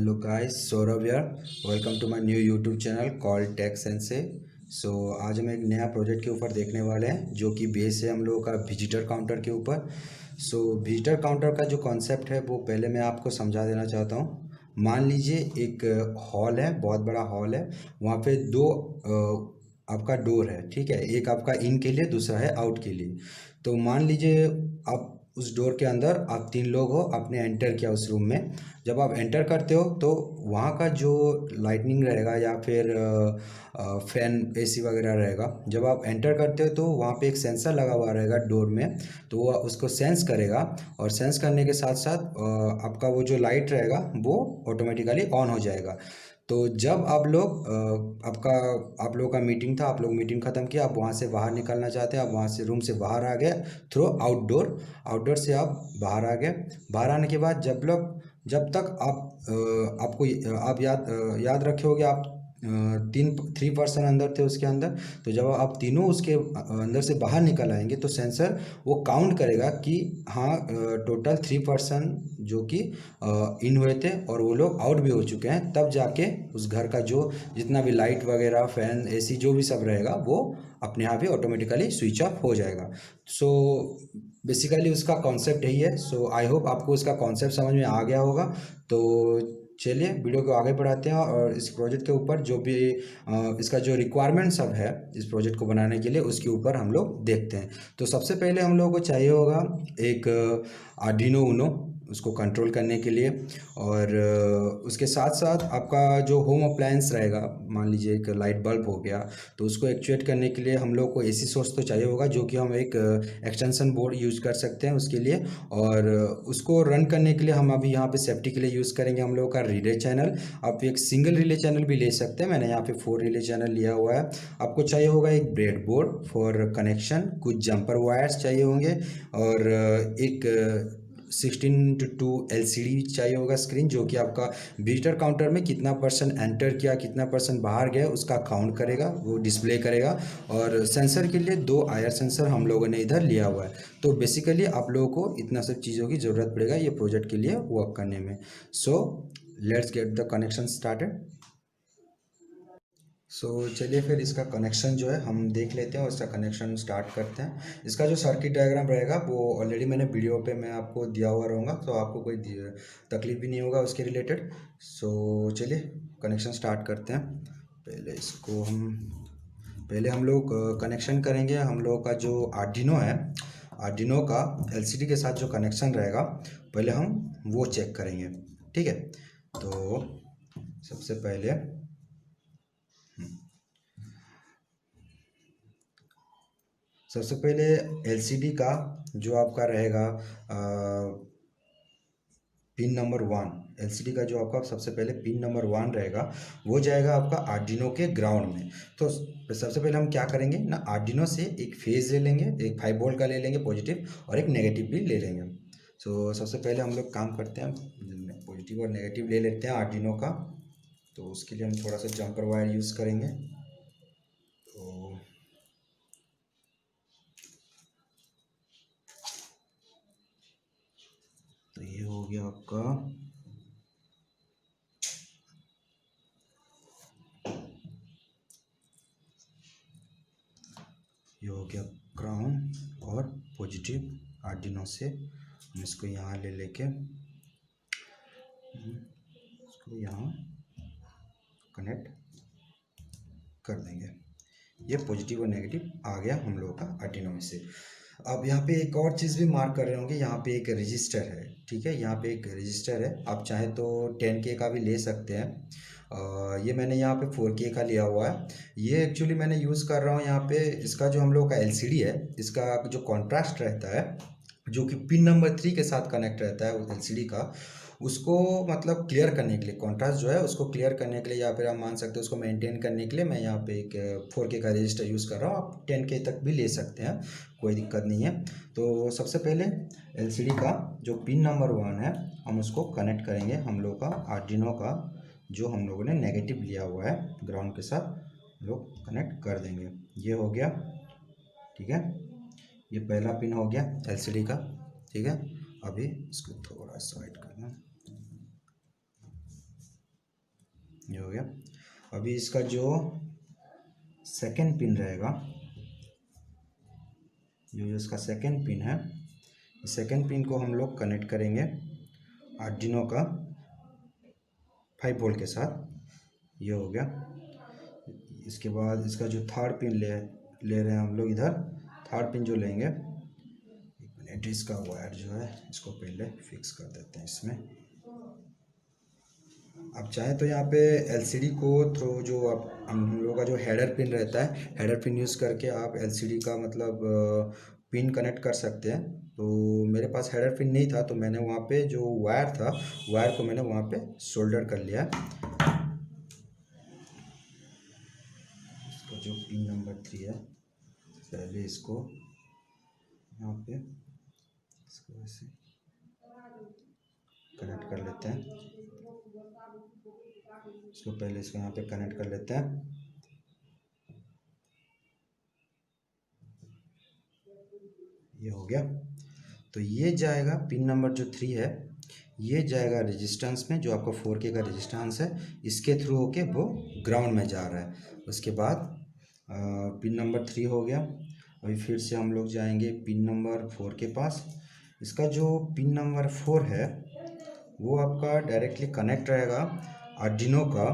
Hello guys, Saurabh यार। Welcome to my new YouTube channel called tech sense. So आज हम एक नया प्रोजेक्ट के ऊपर देखने वाले हैं जो कि बेस है हम लोगों का विजिटर काउंटर के ऊपर। सो विजिटर काउंटर का जो कॉन्सेप्ट है वो पहले मैं आपको समझा देना चाहता हूँ। मान लीजिए एक हॉल है, बहुत बड़ा हॉल है। वहाँ पे दो आपका डोर है, ठीक है। एक आपका इन के लिए, दूसरा है आउट के लिए। तो मान लीजिए आप उस डोर के अंदर आप 3 लोग हो, आपने एंटर किया उस रूम में। जब आप एंटर करते हो तो वहाँ का जो लाइटनिंग रहेगा या फिर फैन एसी वगैरह रहेगा, जब आप एंटर करते हो तो वहाँ पे एक सेंसर लगा हुआ रहेगा डोर में। तो वो उसको सेंस करेगा और सेंस करने के साथ साथ आपका वो जो लाइट रहेगा वो ऑटोमेटिकली ऑन हो जाएगा। तो जब आप लोग आप लोगों का मीटिंग था, आप लोग मीटिंग ख़त्म किया, आप वहाँ से बाहर निकलना चाहते हैं, आप वहाँ से रूम से बाहर आ गए थ्रू आउटडोर। आउटडोर से आप बाहर आ गए। बाहर आने के बाद जब तक आप याद रखे होगे, आप तीन 3 पर्सन अंदर थे उसके अंदर। तो जब आप तीनों उसके अंदर से बाहर निकल आएंगे तो सेंसर वो काउंट करेगा कि हाँ, टोटल 3 पर्सन जो कि इन हुए थे और वो लोग आउट भी हो चुके हैं। तब जाके उस घर का जो जितना भी लाइट वगैरह, फैन, एसी जो भी सब रहेगा वो अपने आप ही ऑटोमेटिकली स्विच ऑफ हो जाएगा। सो बेसिकली उसका कॉन्सेप्ट यही है। सो आई होप आपको उसका कॉन्सेप्ट समझ में आ गया होगा। तो चलिए वीडियो को आगे बढ़ाते हैं और इस प्रोजेक्ट के ऊपर जो भी इसका जो रिक्वायरमेंट सब है इस प्रोजेक्ट को बनाने के लिए, उसके ऊपर हम लोग देखते हैं। तो सबसे पहले हम लोगों को चाहिए होगा एक आर्डिनो यूनो, उसको कंट्रोल करने के लिए। और उसके साथ साथ आपका जो होम अप्लायंस रहेगा, मान लीजिए एक लाइट बल्ब हो गया, तो उसको एक्चुएट करने के लिए हम लोग को एसी सोर्स तो चाहिए होगा, जो कि हम एक एक्सटेंशन बोर्ड यूज कर सकते हैं उसके लिए। और उसको रन करने के लिए हम अभी यहाँ पे सेफ्टी के लिए यूज़ करेंगे हम लोग का रिले चैनल। आप एक सिंगल रिले चैनल भी ले सकते हैं, मैंने यहाँ पे 4 रिले चैनल लिया हुआ है। आपको चाहिए होगा एक ब्रेड बोर्ड फॉर कनेक्शन, कुछ जंपर वायर्स चाहिए होंगे, और एक 16:2 LCD चाहिए होगा स्क्रीन, जो कि आपका विजिटर काउंटर में कितना पर्सन एंटर किया, कितना पर्सन बाहर गया, उसका काउंट करेगा, वो डिस्प्ले करेगा। और सेंसर के लिए 2 आईआर सेंसर हम लोगों ने इधर लिया हुआ है। तो बेसिकली आप लोगों को इतना सब चीज़ों की ज़रूरत पड़ेगा ये प्रोजेक्ट के लिए वर्क करने में। So let's get the connection started. So चलिए फिर इसका कनेक्शन जो है हम देख लेते हैं और इसका कनेक्शन स्टार्ट करते हैं। इसका जो सर्किट डायग्राम रहेगा वो ऑलरेडी मैंने वीडियो पे मैं आपको दिया हुआ रहूँगा, तो आपको कोई तकलीफ भी नहीं होगा उसके रिलेटेड। सो चलिए कनेक्शन स्टार्ट करते हैं। पहले हम लोग कनेक्शन करेंगे हम लोग का जो आर्डिनो है, आर्डिनो का एलसीडी के साथ जो कनेक्शन रहेगा, पहले हम वो चेक करेंगे, ठीक है। तो सबसे पहले एलसीडी का जो आपका रहेगा पिन नंबर 1, एलसीडी का जो आपका सबसे पहले पिन नंबर 1 रहेगा, वो जाएगा आपका आर्डिनो के ग्राउंड में। तो सबसे पहले हम क्या करेंगे ना, आर्डिनो से एक फेज ले लेंगे, एक 5 वोल्ट का ले लेंगे पॉजिटिव, और एक नेगेटिव भी ले लेंगे। तो सबसे पहले हम लोग काम करते हैं, पॉजिटिव और नेगेटिव ले लेते हैं आर्डिनो का। तो उसके लिए हम थोड़ा सा जंपर वायर यूज़ करेंगे। तो ये हो गया आपका, ये हो गया ग्राउंड और पॉजिटिव आर्डिनो से। हम इसको यहाँ ले लेके इसको यहाँ कनेक्ट कर देंगे। ये पॉजिटिव और नेगेटिव आ गया हम लोगों का आर्डिनो में से। अब यहाँ पे एक और चीज़ भी मार्क कर रहे होंगे, यहाँ पे एक रजिस्टर है, ठीक है। यहाँ पे एक रजिस्टर है, आप चाहे तो 10K का भी ले सकते हैं। ये मैंने यहाँ पे 4K का लिया हुआ है। ये एक्चुअली मैंने यूज़ कर रहा हूँ यहाँ पे, इसका जो हम लोग का एलसीडी है, इसका जो कॉन्ट्रास्ट रहता है, जो कि पिन नंबर 3 के साथ कनेक्ट रहता है उस एलसीडी का, उसको मतलब क्लियर करने के लिए, कॉन्ट्रास्ट जो है उसको क्लियर करने के लिए, या फिर आप मान सकते हो उसको मेंटेन करने के लिए, मैं यहाँ पे एक 4K का रजिस्टर यूज़ कर रहा हूँ। आप 10K तक भी ले सकते हैं, कोई दिक्कत नहीं है। तो सबसे पहले एलसीडी का जो पिन नंबर 1 है, हम उसको कनेक्ट करेंगे हम लोग का आर्डिनो का, जो हम लोगों ने नेगेटिव लिया हुआ है ग्राउंड के साथ, लोग कनेक्ट कर देंगे। ये हो गया, ठीक है। ये पहला पिन हो गया एलसीडी का, ठीक है। अभी इसको थोड़ा साइड करना। ये हो गया। अभी इसका जो सेकंड पिन रहेगा, जो इसका सेकंड पिन है, सेकंड पिन को हम लोग कनेक्ट करेंगे आर्डिनो का 5 वोल्ट के साथ। ये हो गया। इसके बाद इसका जो थर्ड पिन ले रहे हैं हम लोग, इधर थर्ड पिन जो लेंगे, एक मिनट, इसका वायर जो है इसको पहले फिक्स कर देते हैं इसमें। आप चाहें तो यहाँ पे एलसीडी को थ्रो जो आप हम लोगों का जो हेडर पिन रहता है, हेडर पिन यूज़ करके आप एलसीडी का मतलब पिन कनेक्ट कर सकते हैं। तो मेरे पास हेडर पिन नहीं था, तो मैंने वहाँ पे जो वायर था, वायर को मैंने वहाँ पे सोल्डर कर लिया। इसका जो पिन नंबर 3 है, पहले इसको यहाँ पे इसको ऐसे कनेक्ट कर लेते हैं। इसको पहले इसको यहाँ पे कनेक्ट कर लेते हैं। ये हो गया। तो ये जाएगा पिन नंबर जो 3 है, ये जाएगा रेजिस्टेंस में, जो आपका 4K का रेजिस्टेंस है, इसके थ्रू होके वो ग्राउंड में जा रहा है। उसके बाद पिन नंबर 3 हो गया। अभी फिर से हम लोग जाएंगे पिन नंबर 4 के पास। इसका जो पिन नंबर 4 है वो आपका डायरेक्टली कनेक्ट रहेगा आर्डिनो का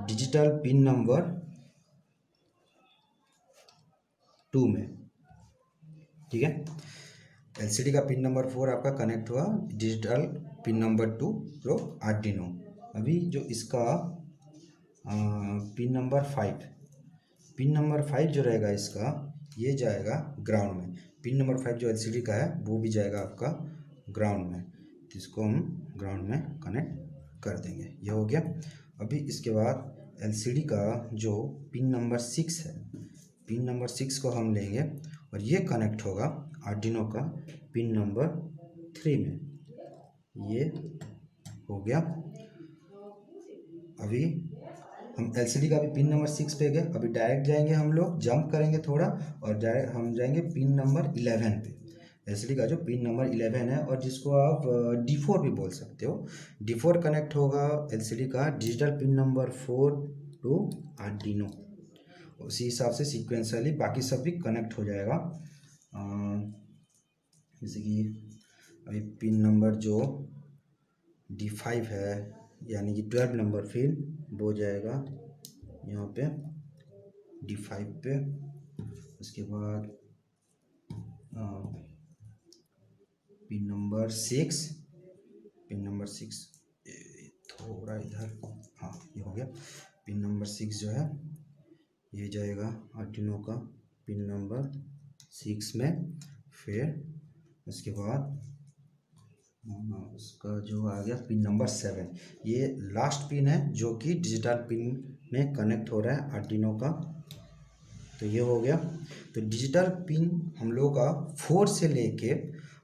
डिजिटल पिन नंबर 2 में। ठीक है, एलसीडी का पिन नंबर 4 आपका कनेक्ट हुआ digital pin number 2 pro Arduino. अभी जो इसका पिन नंबर 5, पिन नंबर 5 जो रहेगा इसका, ये जाएगा ग्राउंड में। पिन नंबर 5 जो एलसीडी का है वो भी जाएगा आपका ग्राउंड में, तो इसको हम ग्राउंड में कनेक्ट कर देंगे। ये हो गया। अभी इसके बाद एलसीडी का जो पिन नंबर 6 है, पिन नंबर 6 को हम लेंगे और ये कनेक्ट होगा आर्डिनो का पिन नंबर 3 में। ये हो गया। अभी हम एलसीडी का भी पिन नंबर 6 पे गए। अभी डायरेक्ट जाएंगे, हम लोग जंप करेंगे थोड़ा और डायरेक्ट हम जाएंगे पिन नंबर 11 पे। एलसीडी का जो पिन नंबर 11 है, और जिसको आप D4 भी बोल सकते हो, D4 कनेक्ट होगा एलसीडी का digital pin number 4 to Arduino. उसी हिसाब से सीक्वेंशियली बाकी सब भी कनेक्ट हो जाएगा। जैसे कि अभी पिन नंबर जो D5 है, यानी कि 12 नंबर फिर वो जाएगा यहाँ पे D5 पे। उसके बाद पिन नंबर 6, पिन नंबर 6 थोड़ा इधर, हाँ ये हो गया। पिन नंबर 6 जो है ये जाएगा आर्डिनो का पिन नंबर 6 में। फिर उसके बाद उसका जो आ गया पिन नंबर 7, ये लास्ट पिन है जो कि डिजिटल पिन में कनेक्ट हो रहा है आर्डिनो का। तो ये हो गया। तो डिजिटल पिन हम लोग का 4 से लेके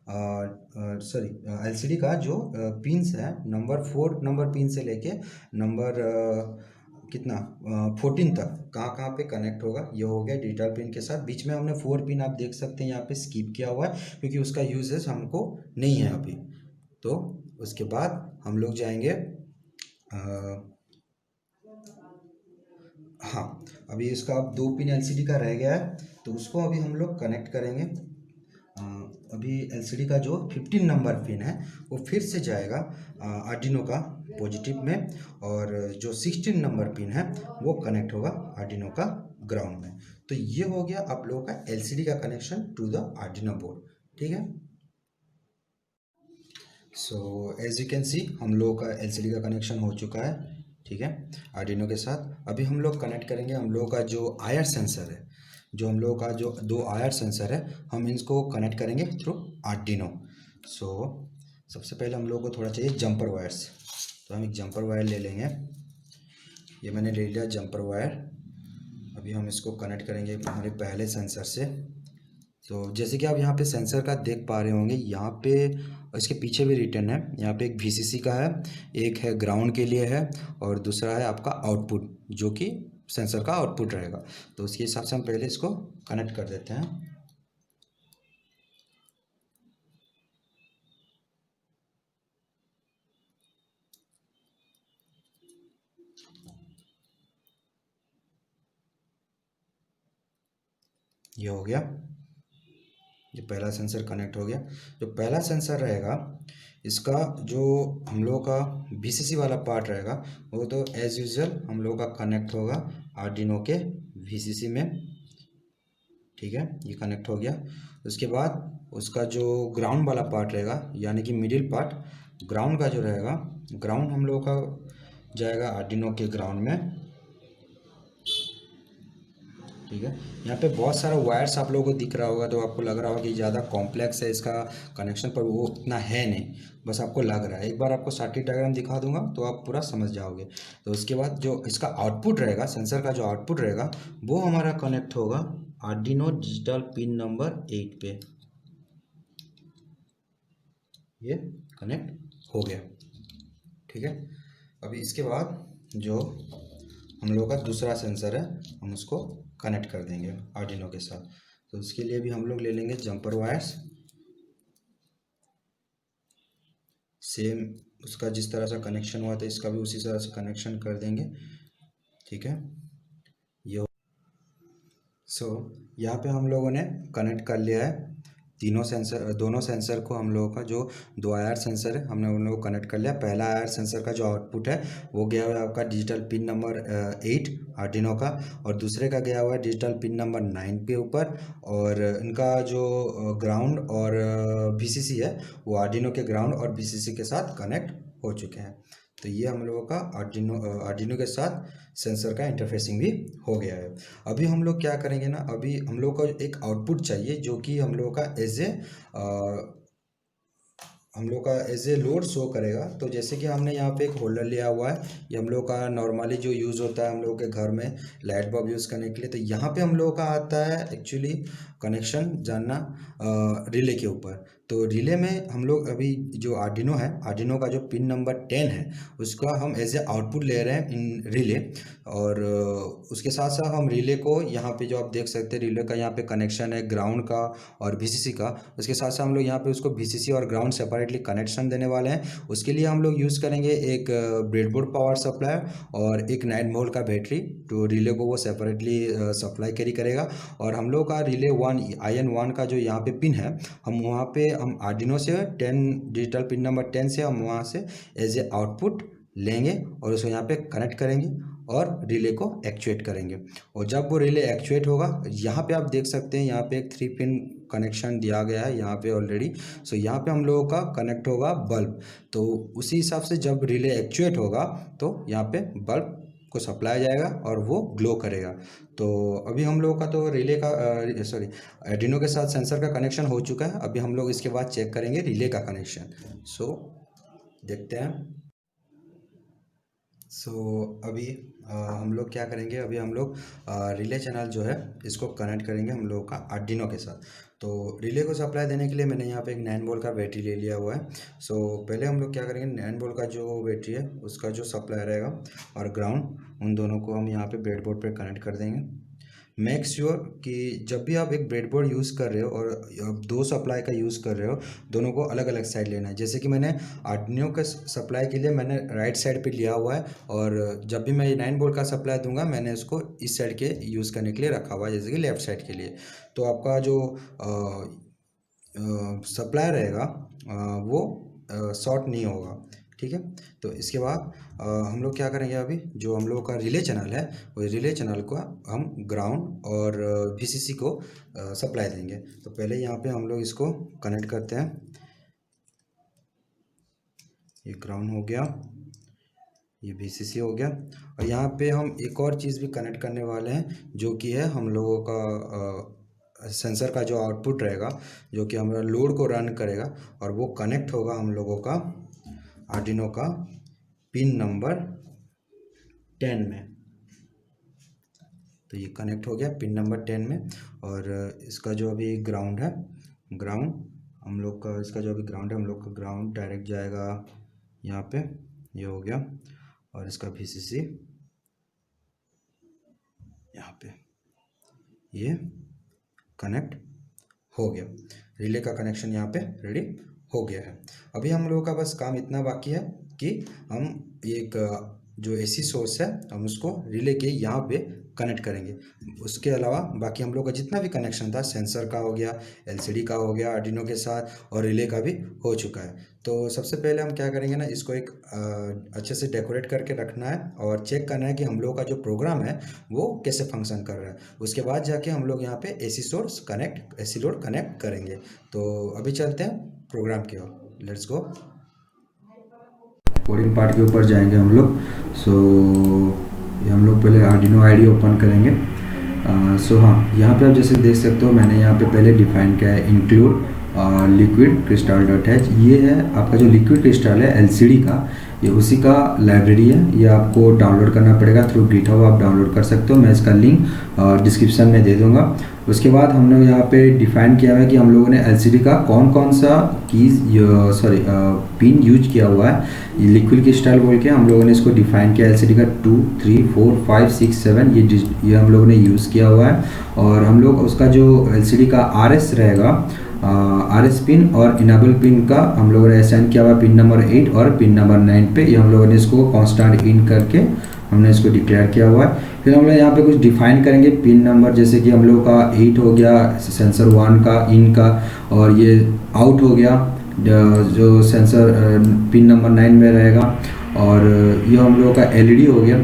सॉरी एलसीडी का जो पिन्स है नंबर 4 नंबर पिन से लेके नंबर कितना 14 तक कहाँ कहाँ पे कनेक्ट होगा। ये हो गया डिजिटल पिन के साथ। बीच में हमने 4 पिन आप देख सकते हैं यहाँ पे स्किप किया हुआ है, क्योंकि उसका यूजेस हमको नहीं है अभी। तो उसके बाद हम लोग जाएंगे हाँ, अभी इसका अब 2 पिन एलसीडी का रह गया है, तो उसको अभी हम लोग कनेक्ट करेंगे। अभी एलसीडी का जो 15 नंबर पिन है वो फिर से जाएगा आर्डिनो का पॉजिटिव में, और जो 16 नंबर पिन है वो कनेक्ट होगा आर्डिनो का ग्राउंड में। तो ये हो गया आप लोगों का एलसीडी का connection to the Arduino board. ठीक है, so as you can see हम लोगों का एलसीडी का कनेक्शन हो चुका है। ठीक है, आर्डिनो के साथ। अभी हम लोग कनेक्ट करेंगे हम लोगों का जो आईआर सेंसर है, जो हम लोगों का जो 2 आईआर सेंसर है, हम इसको कनेक्ट करेंगे थ्रू आर्डिनो। सो सबसे पहले हम लोगों को थोड़ा चाहिए जंपर वायर्स, तो हम एक जंपर वायर ले लेंगे। ये मैंने ले लिया जंपर वायर। अभी हम इसको कनेक्ट करेंगे हमारे पहले सेंसर से। तो जैसे कि आप यहाँ पे सेंसर का देख पा रहे होंगे, यहाँ पे इसके पीछे भी रिटर्न है। यहाँ पे एक VCC का है, एक है ग्राउंड के लिए है, और दूसरा है आपका आउटपुट जो कि सेंसर का आउटपुट रहेगा। तो उसके हिसाब से हम पहले इसको कनेक्ट कर देते हैं। ये हो गया, ये पहला सेंसर कनेक्ट हो गया। जो पहला सेंसर रहेगा इसका जो हम लोग का VCC वाला पार्ट रहेगा वो तो एज़ यूजुअल हम लोग का कनेक्ट होगा आर्डिनो के VCC में, ठीक है, ये कनेक्ट हो गया। उसके बाद उसका जो ग्राउंड वाला पार्ट रहेगा यानी कि मिडिल पार्ट, ग्राउंड का जो रहेगा, ग्राउंड हम लोग का जाएगा आर्डिनो के ग्राउंड में, ठीक है। यहाँ पे बहुत सारा वायर्स आप लोगों को दिख रहा होगा तो आपको लग रहा होगा कि ज़्यादा कॉम्प्लेक्स है इसका कनेक्शन, पर वो उतना है नहीं, बस आपको लग रहा है। एक बार आपको सर्किट डायग्राम दिखा दूंगा तो आप पूरा समझ जाओगे। तो उसके बाद जो इसका आउटपुट रहेगा, सेंसर का जो आउटपुट रहेगा वो हमारा कनेक्ट होगा आर्डिनो डिजिटल पिन नंबर 8 पे, ये कनेक्ट हो गया, ठीक है। अभी इसके बाद जो हम लोग का दूसरा सेंसर है हम उसको कनेक्ट कर देंगे आर्डिनो के साथ। तो उसके लिए भी हम लोग ले लेंगे जंपर वायर्स, सेम उसका जिस तरह से कनेक्शन हुआ था इसका भी उसी तरह से कनेक्शन कर देंगे, ठीक है। ये यहाँ पे हम लोगों ने कनेक्ट कर लिया है तीनों सेंसर, दोनों सेंसर को हम लोगों का जो दो IR सेंसर है हमने उन लोगों को कनेक्ट कर लिया। पहला IR सेंसर का जो आउटपुट है वो गया हुआ है आपका डिजिटल पिन नंबर 8 आर्डिनो का, और दूसरे का गया हुआ है डिजिटल पिन नंबर 9 के ऊपर। और इनका जो ग्राउंड और VCC है वो आर्डिनो के ग्राउंड और VCC के साथ कनेक्ट हो चुके हैं। तो ये हम लोगों का आर्डिनो के साथ सेंसर का इंटरफेसिंग भी हो गया है। अभी हम लोग क्या करेंगे ना, अभी हम लोग को एक आउटपुट चाहिए जो कि हम लोग का एज ए लोड शो करेगा। तो जैसे कि हमने यहाँ पे एक होल्डर लिया हुआ है, ये हम लोग का नॉर्मली जो यूज़ होता है हम लोग के घर में लाइट बल्ब यूज़ करने के लिए। तो यहाँ पे हम लोग का आता है एक्चुअली कनेक्शन जानना रिले के ऊपर। तो रिले में हम लोग अभी जो आर्डिनो है, आर्डिनो का जो पिन नंबर 10 है उसका हम एज ए आउटपुट ले रहे हैं इन रिले। और उसके साथ साथ हम रिले को यहाँ पे जो आप देख सकते हैं रिले का यहाँ पे कनेक्शन है ग्राउंड का और VCC का। उसके साथ साथ हम लोग यहाँ पे उसको VCC और ग्राउंड सेपरेटली कनेक्शन देने वाले हैं। उसके लिए हम लोग यूज़ करेंगे एक ब्रेडबोर्ड पावर सप्लाई और एक 9 वोल्ट का बैटरी। तो रिले को वो सेपरेटली सप्लाई कैरी करेगा। और हम लोग का रिले 1 IN1 का जो यहाँ पे पिन है हम वहाँ पे हम आर्डिनो से 10 डिजिटल पिन नंबर 10 से हम वहाँ से एज ए आउटपुट लेंगे और उसको यहाँ पे कनेक्ट करेंगे और रिले को एक्चुएट करेंगे। और जब वो रिले एक्चुएट होगा, यहाँ पे आप देख सकते हैं यहाँ पे एक 3 पिन कनेक्शन दिया गया है यहाँ पे ऑलरेडी। सो यहाँ पे हम लोगों का कनेक्ट होगा बल्ब। तो उसी हिसाब से जब रिले एक्चुएट होगा तो यहाँ पे बल्ब को सप्लाई जाएगा और वो ग्लो करेगा। तो अभी हम लोगों का तो रिले का आर्डिनो के साथ सेंसर का कनेक्शन हो चुका है। अभी हम लोग इसके बाद चेक करेंगे रिले का कनेक्शन। सो देखते हैं। अभी हम लोग क्या करेंगे, अभी हम लोग रिले चैनल जो है इसको कनेक्ट करेंगे हम लोग का आर्डिनो के साथ। तो रिले को सप्लाई देने के लिए मैंने यहाँ पे एक 9 वोल्ट का बैटरी ले लिया हुआ है। पहले हम लोग क्या करेंगे, 9 वोल्ट का जो बैटरी है उसका जो सप्लाई रहेगा और ग्राउंड, उन दोनों को हम यहाँ पे ब्रेडबोर्ड पे कनेक्ट कर देंगे। मेक श्योर कि जब भी आप एक ब्रेडबोर्ड यूज़ कर रहे हो और आप 2 सप्लाई का यूज़ कर रहे हो, दोनों को अलग अलग साइड लेना है। जैसे कि मैंने आर्डिनो के सप्लाई के लिए मैंने राइट साइड पे लिया हुआ है और जब भी मैं ये 9 वोल्ट का सप्लाई दूंगा मैंने इसको इस साइड के यूज़ करने के लिए रखा हुआ है, जैसे कि लेफ़्ट साइड के लिए। तो आपका जो सप्लाई रहेगा वो शॉर्ट नहीं होगा, ठीक है। तो इसके बाद हम लोग क्या करेंगे, अभी जो हम लोग का रिले चैनल है वो रिले चैनल को हम ग्राउंड और VCC को सप्लाई देंगे। तो पहले यहाँ पे हम लोग इसको कनेक्ट करते हैं। ये ग्राउंड हो गया, ये VCC हो गया। और यहाँ पे हम एक और चीज़ भी कनेक्ट करने वाले हैं जो कि है हम लोगों का सेंसर का जो आउटपुट रहेगा जो कि हमारा लोड को रन करेगा और वो कनेक्ट होगा हम लोगों का आर्डिनो का पिन नंबर 10 में। तो ये कनेक्ट हो गया पिन नंबर 10 में। और इसका जो अभी ग्राउंड है, ग्राउंड हम लोग का, इसका जो अभी ग्राउंड है हम लोग का ग्राउंड डायरेक्ट जाएगा यहाँ पे, ये हो गया। और इसका VCC यहाँ पे, ये कनेक्ट हो गया। रिले का कनेक्शन यहाँ पे रेडी हो गया है। अभी हम लोगों का बस काम इतना बाकी है कि हम एक जो AC सोर्स है हम उसको रिले के यहाँ पे कनेक्ट करेंगे। उसके अलावा बाकी हम लोग का जितना भी कनेक्शन था, सेंसर का हो गया, एलसीडी का हो गया आर्डिनो के साथ, और रिले का भी हो चुका है। तो सबसे पहले हम क्या करेंगे ना, इसको एक अच्छे से डेकोरेट करके रखना है और चेक करना है कि हम लोग का जो प्रोग्राम है वो कैसे फंक्शन कर रहा है। उसके बाद जाके हम लोग यहाँ पे एसी लोड कनेक्ट करेंगे। तो अभी चलते हैं प्रोग्राम की ओर, लेट्स गो। कोडिंग पार्ट के ऊपर जाएंगे हम लोग। हम लोग पहले आर्डिनो आईडी ओपन करेंगे। हाँ, यहाँ पे आप जैसे देख सकते हो, मैंने यहाँ पे पहले डिफाइन किया है include liquid crystal dot H. ये है आपका जो लिक्विड क्रिस्टल है एलसीडी का, ये उसी का लाइब्रेरी है। ये आपको डाउनलोड करना पड़ेगा थ्रू गिटहब, आप डाउनलोड कर सकते हो। मैं इसका लिंक डिस्क्रिप्शन में दे दूँगा। उसके बाद हमने यहाँ पे डिफाइन किया है कि हम लोगों ने एलसीडी का कौन कौन सा पिन यूज किया हुआ है। लिक्विड क्रिस्टल बोल के हम लोगों ने इसको डिफाइन किया। एलसीडी का 2, 3, 4, 5, 6, 7 ये हम लोगों ने यूज़ किया हुआ है। और हम लोग उसका जो एलसीडी का आरएस रहेगा, आरएस पिन और इनेबल पिन का हम लोगों ने असाइन किया हुआ पिन नंबर 8 और पिन नंबर 9 पे। ये हम लोगों ने इसको कांस्टेंट इन करके हमने इसको डिक्लेयर किया हुआ है। फिर हम लोग यहाँ पे कुछ डिफाइन करेंगे पिन नंबर, जैसे कि हम लोग का 8 हो गया सेंसर 1 का इन का, और ये आउट हो गया जो सेंसर पिन नंबर 9 में रहेगा। और ये हम लोगों का एलईडी हो गया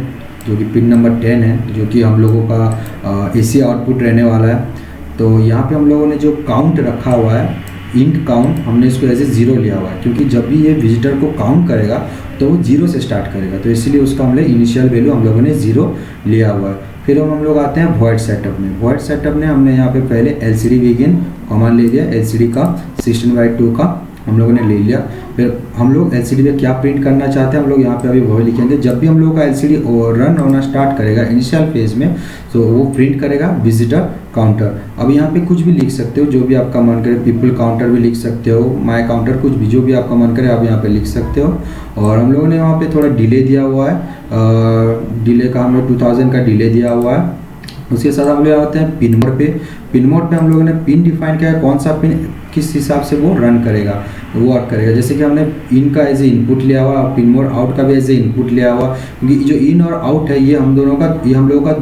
जो कि पिन नंबर 10 है, जो कि हम लोगों का एसी आउटपुट रहने वाला है। तो यहाँ पे हम लोगों ने जो काउंट रखा हुआ है, इंट काउंट, हमने इसको एज ए 0 लिया हुआ है, क्योंकि जब भी ये विजिटर को काउंट करेगा तो वो 0 से स्टार्ट करेगा, तो इसलिए उसका हमने इनिशियल वैल्यू हम लोगों ने 0 लिया हुआ है। फिर हम लोग आते हैं वॉइड सेटअप में। वॉइड सेटअप में हमने यहाँ पे पहले एलसीडी बिगिन कमांड ले लिया, एलसीडी का 16/2 का हम लोगों ने ले लिया। फिर हम लोग एलसीडी में क्या प्रिंट करना चाहते हैं हम लोग यहाँ पे अभी वही लिखेंगे। जब भी हम लोग का एलसीडी रन होना स्टार्ट करेगा इनिशियल फेज में, तो वो प्रिंट करेगा विजिटर काउंटर। अब यहाँ पे कुछ भी लिख सकते हो, जो भी आपका मन करे, पीपल काउंटर भी लिख सकते हो, माई काउंटर, कुछ भी जो भी आपका मन करे आप यहाँ पे लिख सकते हो। और हम लोगों ने वहाँ पे थोड़ा डिले दिया हुआ है, डिले का हम लोग 2000 का डिले दिया हुआ है। उसके साथ हम लोग आते हैं पिन मोड पे। पिन मोड पे हम लोगों ने पिन डिफाइन किया है, कौन सा पिन किस हिसाब से वो रन करेगा, वो वर्क करेगा। जैसे कि हमने इन का एज ए इनपुट लिया हुआ, पिन मोड आउट का भी एज ए इनपुट लिया हुआ, क्योंकि जो इन और आउट है ये हम लोगों का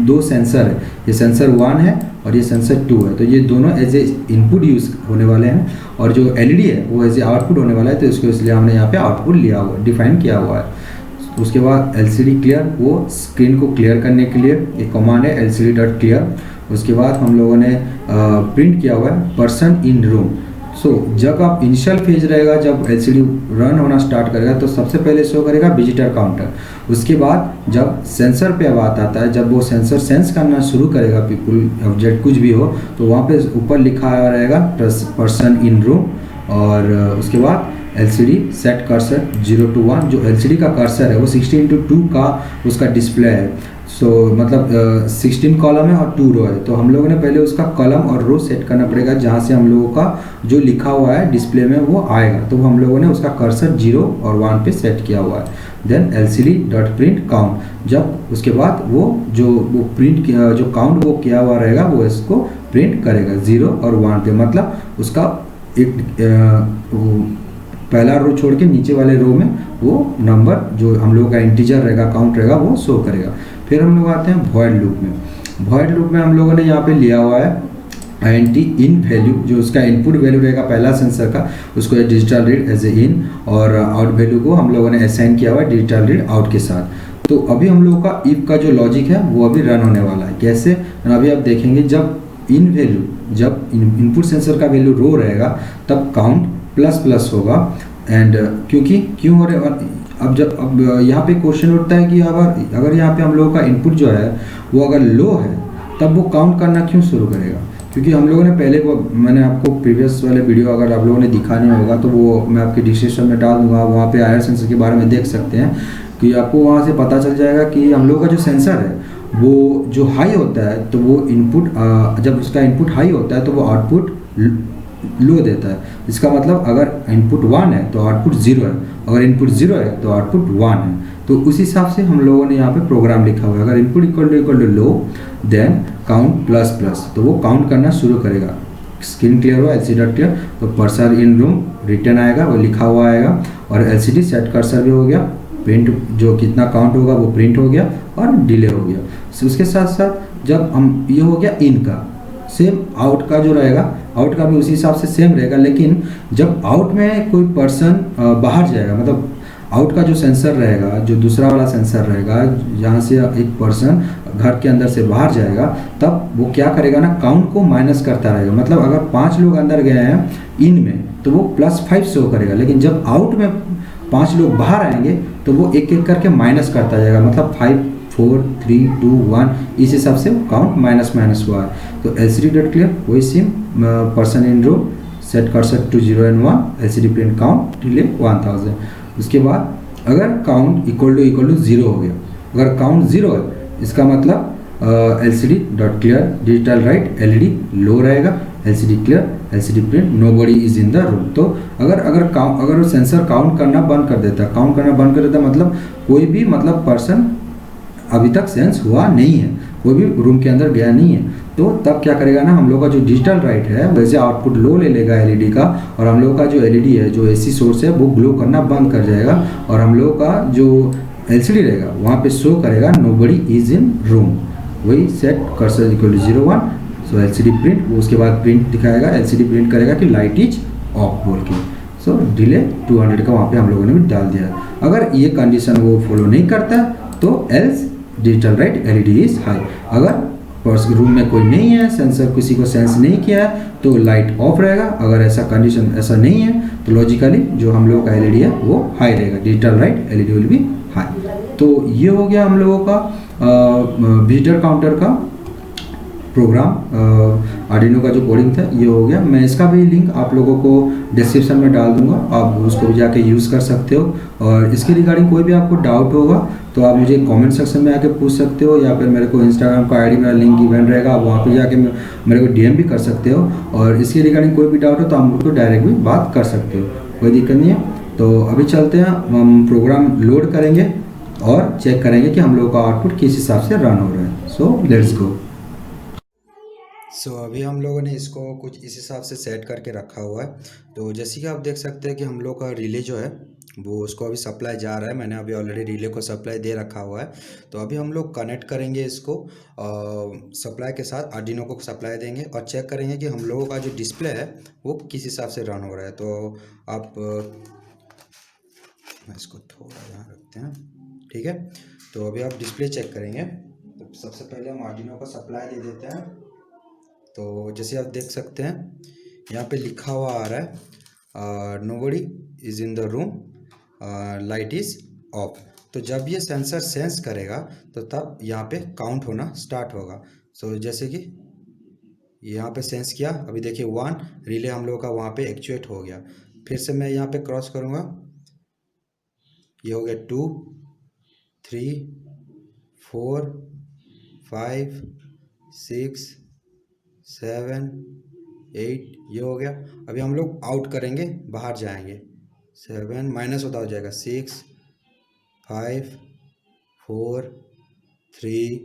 2 सेंसर है। ये सेंसर 1 है और ये सेंसर 2 है, तो ये दोनों एज ए इनपुट यूज़ होने वाले हैं। और जो एलईडी है वो एज ए आउटपुट होने वाला है, तो इसको इसलिए हमने यहाँ पे आउटपुट लिया हुआ, डिफाइन किया हुआ है। उसके बाद एलसीडी क्लियर, वो स्क्रीन को क्लियर करने के लिए एक कमांड है lcd.clear। उसके बाद हम लोगों ने प्रिंट किया हुआ है पर्सन इन रूम। जब आप इनिशियल फेज रहेगा, जब एलसीडी रन होना स्टार्ट करेगा, तो सबसे पहले शो करेगा विजिटर काउंटर। उसके बाद जब सेंसर पे बात आता है, जब वो सेंसर सेंस करना शुरू करेगा, पीपल ऑब्जेक्ट कुछ भी हो, तो वहाँ पे ऊपर लिखा रहेगा पर्सन इन रूम। और उसके बाद एलसीडी सेट कर्सर 0 to 1। जो एलसीडी का कर्सर है वो 16:2 का उसका डिस्प्ले है। मतलब 16 कॉलम है और 2 रो है, तो हम लोगों ने पहले उसका कॉलम और रो सेट करना पड़ेगा, जहाँ से हम लोगों का जो लिखा हुआ है डिस्प्ले में वो आएगा। तो हम लोगों ने उसका कर्सर 0 और 1 पे सेट किया हुआ है। देन lcd.print काउंट, जब उसके बाद वो प्रिंट जो काउंट वो किया हुआ रहेगा वो इसको प्रिंट करेगा 0 और 1 पे। मतलब उसका एक पहला रो छोड़ के नीचे वाले रो में वो नंबर जो हम लोगों का इंटीजर रहेगा, काउंट रहेगा, वो शो करेगा। फिर हम लोग आते हैं वॉइड लूप में। वॉइड लूप में हम लोगों ने यहाँ पे लिया हुआ है int इन वैल्यू, जो उसका इनपुट वैल्यू रहेगा पहला सेंसर का, उसको डिजिटल रीड एज ए इन, और आउट वैल्यू को हम लोगों ने असाइन किया हुआ है डिजिटल रीड आउट के साथ। तो अभी हम लोगों का इफ का जो लॉजिक है वो अभी रन होने वाला है। कैसे, अभी आप देखेंगे, जब इन वैल्यू, जब इनपुट सेंसर का वैल्यू रो रहेगा, तब काउंट ++ होगा। एंड क्यों हो रहा है, अब यहाँ पे क्वेश्चन उठता है कि अगर यहाँ पे हम लोगों का इनपुट जो है वो अगर लो है, तब वो काउंट करना क्यों शुरू करेगा। क्योंकि हम लोगों ने पहले मैंने आपको प्रीवियस वाले वीडियो अगर आप लोगों ने दिखा नहीं होगा तो वो मैं आपके डिस्क्रिप्शन में डाल दूंगा, वहाँ पे आयर सेंसर के बारे में देख सकते हैं, कि आपको वहाँ से पता चल जाएगा कि हम लोगों का जो सेंसर है वो जो हाई होता है, तो वो इनपुट जब उसका इनपुट हाई होता है तो वो आउटपुट लो देता है। इसका मतलब अगर इनपुट 1 है तो आउटपुट 0 है, अगर इनपुट 0 है तो आउटपुट 1 है। तो उस हिसाब से हम लोगों ने यहाँ पे प्रोग्राम लिखा हुआ है। अगर input equal to low, then count ++, तो वो काउंट करना शुरू करेगा। स्क्रीन क्लियर हुआ, lcd.clear, तो पर्सन इन रूम रिटर्न आएगा, वो लिखा हुआ आएगा। और lcd सेट कर्सर भी हो गया, प्रिंट जो कितना काउंट होगा वो प्रिंट हो गया और डिले हो गया। उसके साथ साथ जब हम ये हो गया इन का, सेम आउट का जो रहेगा, आउट का भी उसी हिसाब से सेम रहेगा, लेकिन जब आउट में कोई पर्सन बाहर जाएगा, मतलब आउट का जो सेंसर रहेगा, जो दूसरा वाला सेंसर रहेगा जहाँ से एक पर्सन घर के अंदर से बाहर जाएगा, तब वो क्या करेगा ना, काउंट को माइनस करता रहेगा। मतलब अगर 5 लोग अंदर गए हैं इन में तो वो +5 शो करेगा, लेकिन जब आउट में 5 लोग बाहर आएंगे तो वो एक एक करके माइनस करता जाएगा। मतलब 5 4 3 2 1 इस हिसाब से काउंट माइनस माइनस हुआ है। तो LCD डॉट क्लियर वही same person in row set cursor to 0 and 1 LCD print count delay 1000। उसके बाद अगर काउंट इक्वल टू 0 हो गया, अगर काउंट 0 है इसका मतलब LCD dot clear digital right LED लो रहेगा, LCD clear LCD print nobody is in the room. तो अगर सेंसर काउंट करना बंद कर देता मतलब कोई भी मतलब पर्सन अभी तक सेंस हुआ नहीं है, कोई भी रूम के अंदर गया नहीं है, तो तब क्या करेगा ना, हम लोग का जो डिजिटल राइट है वैसे आउटपुट लो ले लेगा LED का, और हम लोग का जो LED है, जो AC सोर्स है, वो ग्लो करना बंद कर जाएगा, और हम लोग का जो LCD रहेगा वहाँ पे शो करेगा नोबडी इज इन रूम। वही set cursor equal to 0 1 so LCD print, वो उसके बाद प्रिंट दिखाएगा, LCD प्रिंट करेगा कि लाइट इज ऑफ बोल के। सो डिले 200 का वहाँ पे हम लोगों ने भी डाल दिया। अगर ये कंडीशन वो फॉलो नहीं करता तो else digital right LED is high. अगर रूम में कोई नहीं है, सेंसर किसी को सेंस नहीं किया है, तो लाइट ऑफ रहेगा। अगर ऐसा कंडीशन ऐसा नहीं है तो लॉजिकली जो हम लोगों का LED है वो हाई रहेगा, digital right LED will be high. तो ये हो गया हम लोगों का विजिटर काउंटर का प्रोग्राम, आर्डिनो का जो कोडिंग था ये हो गया। मैं इसका भी लिंक आप लोगों को डिस्क्रिप्शन में डाल दूंगा, आप उसको भी जाके यूज़ कर सकते हो। और इसके रिगार्डिंग कोई भी आपको डाउट होगा तो आप मुझे कमेंट सेक्शन में आके पूछ सकते हो, या फिर मेरे को इंस्टाग्राम का ID मेरा लिंक इवेंट रहेगा, आप वहाँ पे जाके मेरे को DM भी कर सकते हो। और इसके रिगार्डिंग कोई भी डाउट हो तो आप मुझको डायरेक्ट भी बात कर सकते हो, कोई दिक्कत नहीं है। तो अभी चलते हैं, हम प्रोग्राम लोड करेंगे और चेक करेंगे कि हम लोग का आउटपुट किस हिसाब से रन हो रहा है। So let's go. अभी हम लोगों ने इसको कुछ इस हिसाब से सेट करके रखा हुआ है। तो जैसे कि आप देख सकते हैं कि हम लोग का रिले जो है वो उसको अभी सप्लाई जा रहा है, मैंने अभी ऑलरेडी रिले को सप्लाई दे रखा हुआ है। तो अभी हम लोग कनेक्ट करेंगे इसको सप्लाई के साथ, आर्डिनो को सप्लाई देंगे और चेक करेंगे कि हम लोगों का जो डिस्प्ले है वो किस हिसाब से रन हो रहा है। तो आप इसको थोड़ा यहाँ रखते हैं, ठीक है। तो अभी आप डिस्प्ले चेक करेंगे, तो सबसे पहले हम आर्डिनो को सप्लाई दे देते हैं। तो जैसे आप देख सकते हैं यहाँ पे लिखा हुआ आ रहा है nobody is in the room, light is of. तो जब ये सेंसर सेंस करेगा तो तब यहाँ पे काउंट होना स्टार्ट होगा। सो जैसे कि यहाँ पे सेंस किया, अभी देखिए 1 रिले हम लोग का वहाँ पे एक्चुएट हो गया। फिर से मैं यहाँ पे क्रॉस करूँगा, ये हो गया 2 3 4 5 6 7 8, ये हो गया। अभी हम लोग आउट करेंगे, बाहर जाएंगे, 7 माइनस होता हो जाएगा, 6 5 4 3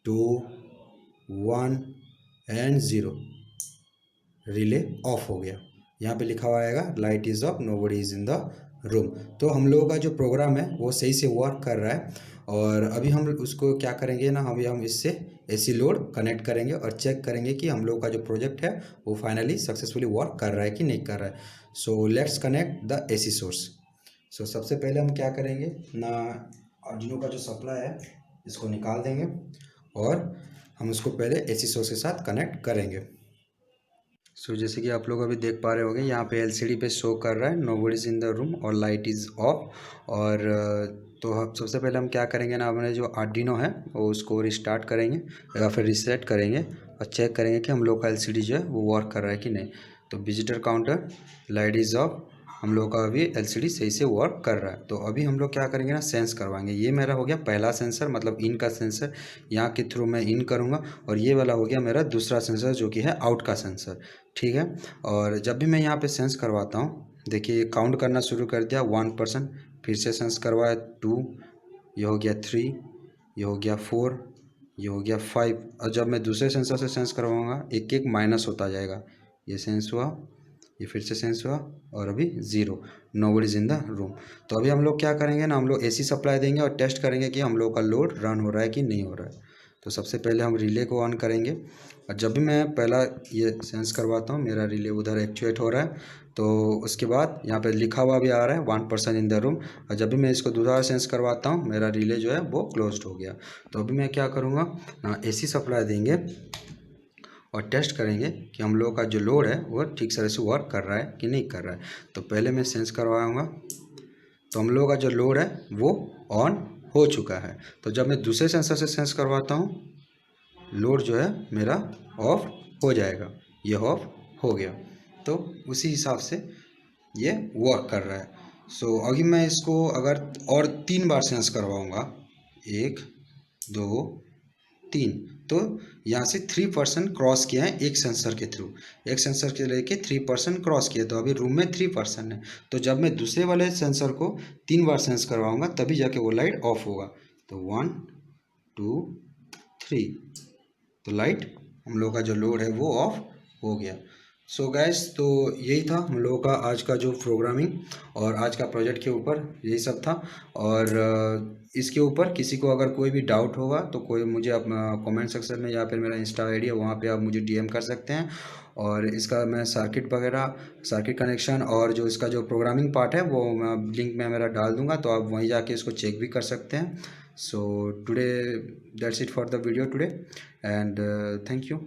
2 1 एंड 0, रिले ऑफ हो गया। यहाँ पे लिखा हुआ आएगा light is of, nobody is in the room. तो हम लोगों का जो प्रोग्राम है वो सही से वर्क कर रहा है। और अभी हम उसको क्या करेंगे ना, अभी हम इससे AC लोड कनेक्ट करेंगे और चेक करेंगे कि हम लोग का जो प्रोजेक्ट है वो फाइनली सक्सेसफुली वर्क कर रहा है कि नहीं कर रहा है। So let's connect the AC source. So सबसे पहले हम क्या करेंगे ना, आर्डिनो का जो सप्लाई है इसको निकाल देंगे और हम उसको पहले AC सोर्स के साथ कनेक्ट करेंगे। सो जैसे कि आप लोग अभी देख पा रहे होंगे यहाँ पे LCD पे शो कर रहा है nobody is in the room और लाइट इज़ ऑफ। और तो हम सबसे पहले हम क्या करेंगे ना, अपने जो आर्डिनो है वो उसको रिस्टार्ट करेंगे या फिर रीसेट करेंगे और चेक करेंगे कि हम लोग का LCD जो है वो वर्क कर रहा है कि नहीं। तो visitor counter light is of, हम लोग का अभी LCD सही से वर्क कर रहा है। तो अभी हम लोग क्या करेंगे ना, सेंस करवाएंगे। ये मेरा हो गया पहला सेंसर, मतलब इन का सेंसर, यहाँ के थ्रू मैं इन करूँगा, और ये वाला हो गया मेरा दूसरा सेंसर जो कि है आउट का सेंसर, ठीक है। और जब भी मैं यहाँ पे सेंस करवाता हूँ, देखिए काउंट करना शुरू कर दिया 1%, फिर से सेंस करवाया 2, ये हो गया 3, ये हो गया 4, ये हो गया 5। और जब मैं दूसरे सेंसर से सेंस करवाऊँगा एक एक माइनस होता जाएगा, ये सेंस हुआ, ये फिर से सेंस हुआ और अभी 0, nobody is in the room. तो अभी हम लोग क्या करेंगे ना, हम लोग AC सप्लाई देंगे और टेस्ट करेंगे कि हम लोग का लोड रन हो रहा है कि नहीं हो रहा है। तो सबसे पहले हम रिले को ऑन करेंगे और जब भी मैं पहला ये सेंस करवाता हूँ मेरा रिले उधर एक्चुएट हो रहा है, तो उसके बाद यहाँ पे लिखा हुआ भी आ रहा है 1 पर्सन इन द रूम। और जब भी मैं इसको दोबारा सेंस करवाता हूँ मेरा रिले जो है वो क्लोज्ड हो गया। तो अभी मैं क्या करूँगा ना, AC सप्लाई देंगे और टेस्ट करेंगे कि हम लोग का जो लोड है वो ठीक तरह से वर्क कर रहा है कि नहीं कर रहा है। तो पहले मैं सेंस करवाऊँगा, तो हम लोग का जो लोड है वो ऑन हो चुका है। तो जब मैं दूसरे सेंसर से सेंस करवाता हूँ, लोड जो है मेरा ऑफ हो जाएगा, ये ऑफ हो गया। तो उसी हिसाब से ये वर्क कर रहा है। सो अभी मैं इसको अगर और 3 बार सेंस करवाऊँगा, 1 2 3, तो यहाँ से 3% क्रॉस किया है एक सेंसर के थ्रू, एक सेंसर के लेके 3% क्रॉस किया, तो अभी रूम में 3% है। तो जब मैं दूसरे वाले सेंसर को 3 बार सेंस करवाऊँगा तभी जाके वो लाइट ऑफ होगा। तो 1 2 3, तो लाइट हम लोग का जो लोड है वो ऑफ हो गया। सो गैस, तो यही था हम लोगों का आज का जो प्रोग्रामिंग और आज का प्रोजेक्ट के ऊपर यही सब था। और इसके ऊपर किसी को अगर कोई भी डाउट होगा तो कोई मुझे अपना कमेंट सेक्शन में या फिर मेरा इंस्टा आईडी है वहाँ पे आप मुझे DM कर सकते हैं। और इसका मैं सर्किट वगैरह, सर्किट कनेक्शन और जो इसका जो प्रोग्रामिंग पार्ट है वो मैं लिंक में मेरा डाल दूँगा, तो आप वहीं जाके इसको चेक भी कर सकते हैं। So today that's it for the video today and thank you.